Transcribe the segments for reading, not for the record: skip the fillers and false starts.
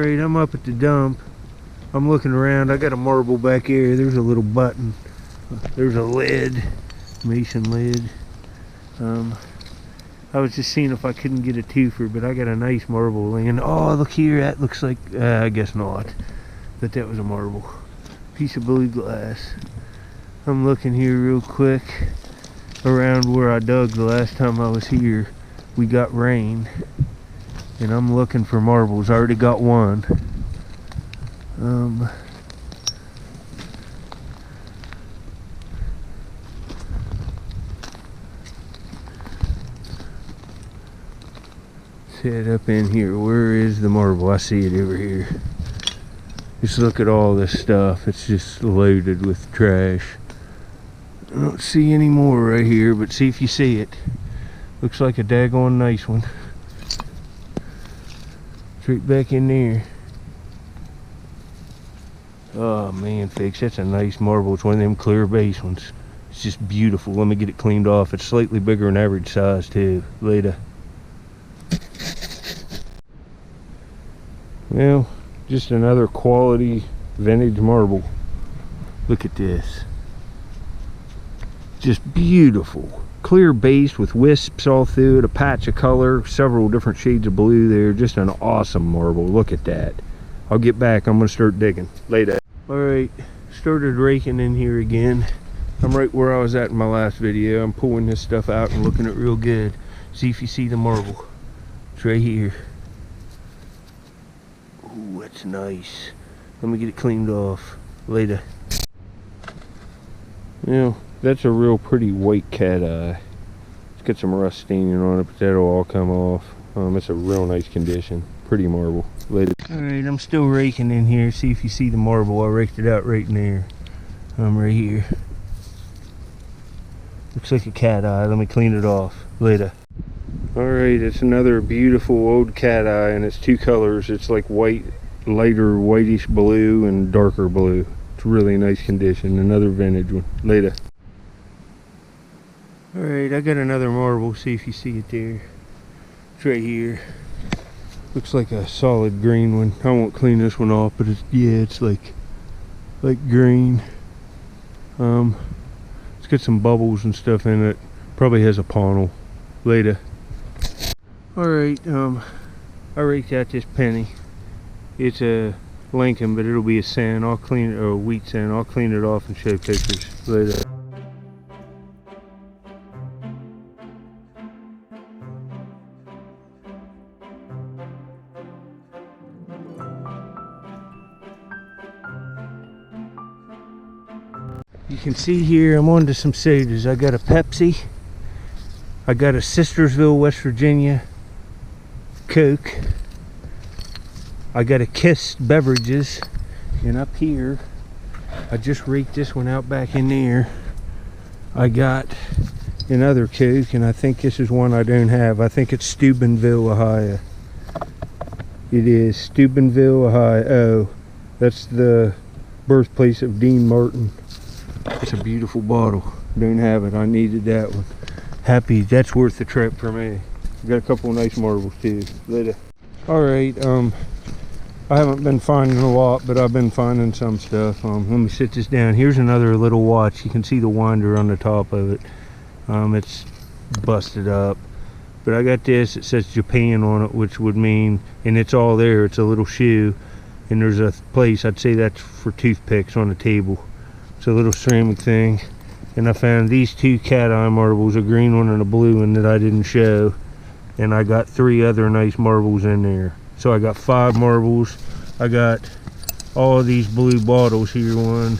Alright, I'm up at the dump. I'm looking around. I got a marble back here. There's a little button. There's a lid. Mason lid. I was just seeing if I couldn't get a twofer, but I got a nice marble laying. Oh, look here. That looks like... I guess not. But that was a marble. Piece of blue glass. I'm looking here real quick around where I dug the last time I was here. We got rain. And I'm looking for marbles. I already got one. Head up in here. Where is the marble? I see it over here. Just look at all this stuff. It's just loaded with trash. I don't see any more right here, but see if you see it. Looks like a daggone nice one. Straight back in there. Oh man, folks, that's a nice marble. It's one of them clear base ones. It's just beautiful. Let me get it cleaned off. It's slightly bigger than average size too. Later. Well, just another quality vintage marble. Look at this. Just beautiful. Clear base with wisps all through it, a patch of color, several different shades of blue there. Just an awesome marble. Look at that. I'll get back. I'm going to start digging. Later. Alright, started raking in here again. I'm right where I was at in my last video. I'm pulling this stuff out and looking at it real good. See if you see the marble. It's right here. Ooh, that's nice. Let me get it cleaned off. Later. Well, that's a real pretty white cat eye. It's got some rust staining on it, but that'll all come off. It's a real nice condition. Pretty marble. Later. Alright, I'm still raking in here. See if you see the marble. I raked it out right in there. Right here. Looks like a cat eye. Let me clean it off. Later. Alright, it's another beautiful old cat eye, and it's two colors. It's like white, lighter whitish blue and darker blue. It's really nice condition. Another vintage one. Later. Alright, I got another marble. See if you see it there. It's right here. Looks like a solid green one. I won't clean this one off, but it's, yeah, it's like green. It's got some bubbles and stuff in it. Probably has a panel. Later. Alright, I raked out this penny. It's a Lincoln, but it'll be a sand. I'll clean it, or a wheat sand. I'll clean it off and show pictures later. You can see here I'm on to some sodas. I got a Pepsi. I got a Sistersville, West Virginia Coke. I got a Kiss Beverages. And up here, I just raked this one out back in there. I got another Coke, and I think this is one I don't have. I think it's Steubenville, Ohio. It is Steubenville, Ohio. Oh, that's the birthplace of Dean Martin. It's a beautiful bottle. Don't have it. I needed that one. Happy. That's worth the trip for me. Got a couple of nice marbles too. Later. Alright, I haven't been finding a lot, but I've been finding some stuff. Let me sit this down. Here's another little watch. You can see the winder on the top of it. It's busted up. But I got this. It says Japan on it, which would mean, and it's all there. It's a little shoe. And there's a place, I'd say that's for toothpicks on the table. It's a little ceramic thing. And I found these two cat eye marbles, a green one and a blue one that I didn't show. And I got 3 other nice marbles in there. So I got 5 marbles. I got all of these blue bottles here. Oh,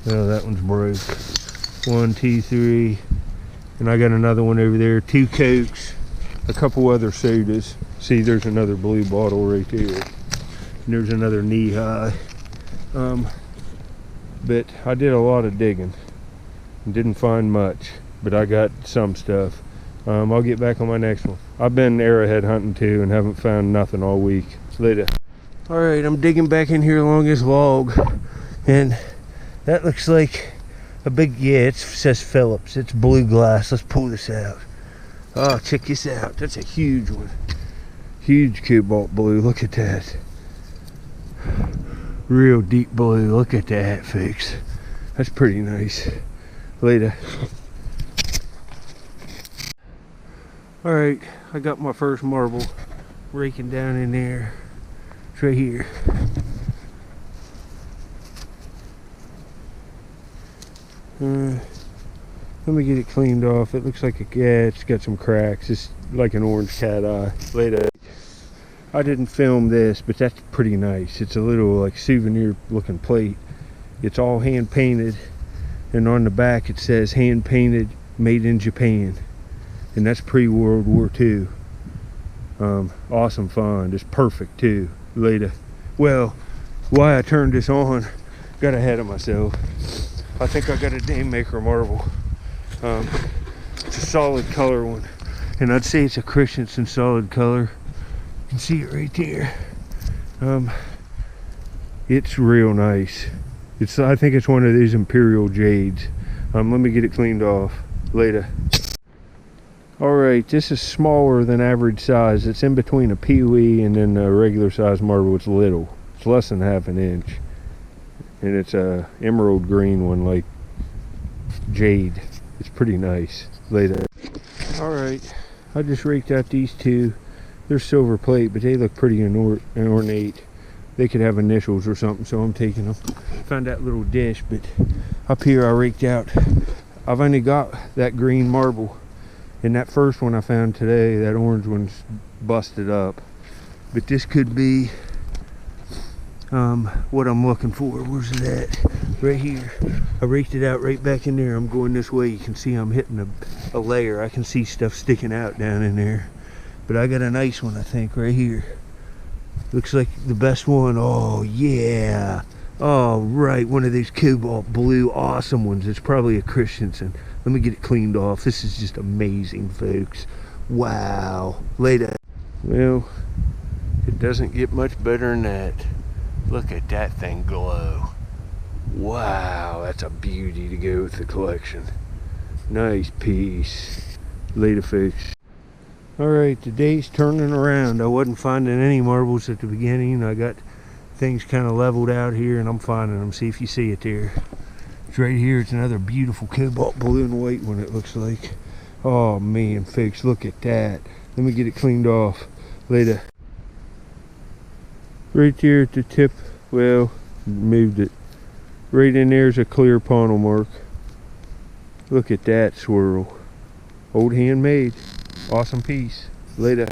that one's broke. 1, 2, 3. And I got another one over there. 2 Cokes. A couple other sodas. See, there's another blue bottle right there. And there's another knee high. But I did a lot of digging. Didn't find much. But I got some stuff. I'll get back on my next one. I've been arrowhead hunting too and haven't found nothing all week. Later. Alright, I'm digging back in here along this log. And that looks like a big, yeah, it says Phillips. It's blue glass. Let's pull this out. Oh, check this out. That's a huge one. Huge cobalt blue. Look at that. Real deep blue. Look at that, folks. That's pretty nice. Later. Alright, I got my first marble raking down in there. It's right here. Let me get it cleaned off. It looks like it's got some cracks. It's like an orange cat eye. Later. I didn't film this, but that's pretty nice. It's a little like souvenir looking plate. It's all hand painted, and on the back it says hand painted, made in Japan, and that's pre-World War II. Awesome find. It's perfect too. Later. Well, why I turned this on, got ahead of myself. I think I got a Dame Maker marble. It's a solid color one, and I'd say it's a Christensen solid color. You can see it right there. It's real nice. I think it's one of these Imperial Jades. Let me get it cleaned off. Later. Alright, this is smaller than average size. It's in between a POE and then a regular size marble. It's little. It's less than half an inch. And it's a emerald green one, like jade. It's pretty nice. Later. Alright, I just raked out these two. They're silver plate, but they look pretty ornate. They could have initials or something, so I'm taking them. Found that little dish, but up here I raked out. I've only got that green marble. And that first one I found today, that orange one's busted up. But this could be what I'm looking for. Where's it at? Right here. I raked it out right back in there. I'm going this way. You can see I'm hitting a layer. I can see stuff sticking out down in there. But I got a nice one, I think, right here. Looks like the best one. Oh, yeah. Oh, right. One of these cobalt blue awesome ones. It's probably a Christensen. Let me get it cleaned off. This is just amazing, folks. Wow. Later. Well, it doesn't get much better than that. Look at that thing glow. Wow, that's a beauty to go with the collection. Nice piece. Later, folks. Alright, the day's turning around. I wasn't finding any marbles at the beginning. I got things kind of leveled out here, and I'm finding them. See if you see it there. It's right here. It's another beautiful cobalt blue and white one, it looks like. Oh man, folks, look at that. Let me get it cleaned off. Later. Right there at the tip, well, moved it. Right in there's a clear panel mark. Look at that swirl. Old handmade. Awesome piece. Later.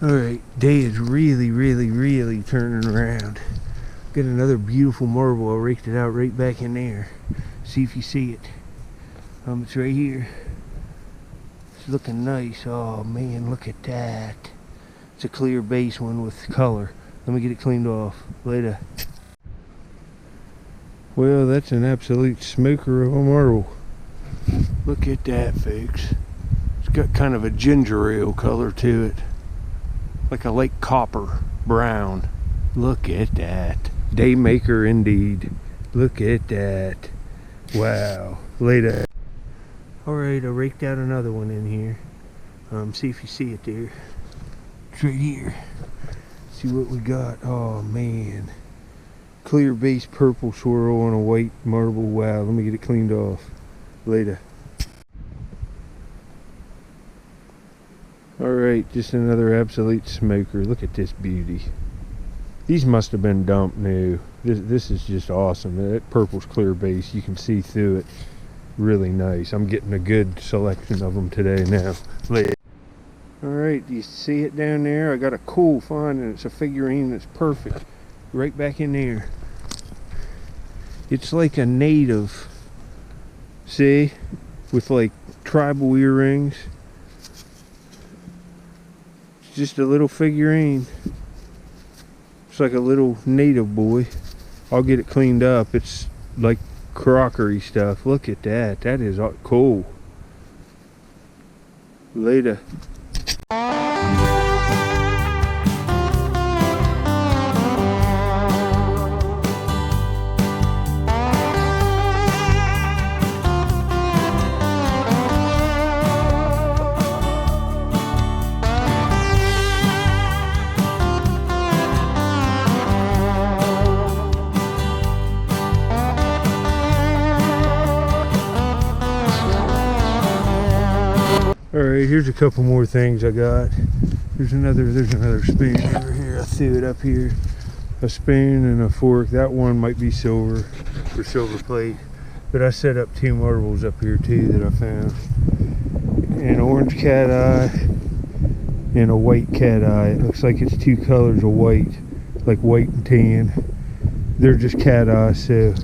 Alright, day is really turning around. Got another beautiful marble. I raked it out right back in there. See if you see it. It's right here. It's looking nice. Oh man, look at that. It's a clear base one with color. Let me get it cleaned off. Later. Well, that's an absolute smoker of a marble. Look at that, folks. It's got kind of a ginger ale color to it. Like a light copper brown. Look at that. Day maker indeed. Look at that. Wow. Later. Alright, I raked out another one in here. See if you see it there. It's right here. See what we got. Oh man. Clear base purple swirl on a white marble. Wow, let me get it cleaned off. Later. Alright, just another absolute smoker. Look at this beauty. These must have been dumped new. This is just awesome. That purple's clear base. You can see through it. Really nice. I'm getting a good selection of them today now. Later. Alright, do you see it down there? I got a cool find, and it's a figurine that's perfect. Right back in there. It's like a native. See? With like tribal earrings. It's just a little figurine. It's like a little native boy. I'll get it cleaned up. It's like crockery stuff. Look at that. That is cool. Later. Alright, here's a couple more things I got. There's another spoon over here. I threw it up here. A spoon and a fork. That one might be silver or silver plate. But I set up 2 marbles up here too that I found. An orange cat eye and a white cat eye. It looks like it's 2 colors of white, like white and tan. They're just cat eyes, so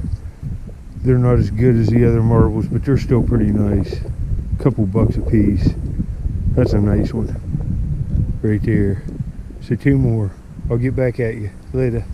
they're not as good as the other marbles, but they're still pretty nice. A couple bucks a piece. That's a nice one right there. So 2 more. I'll get back at you later.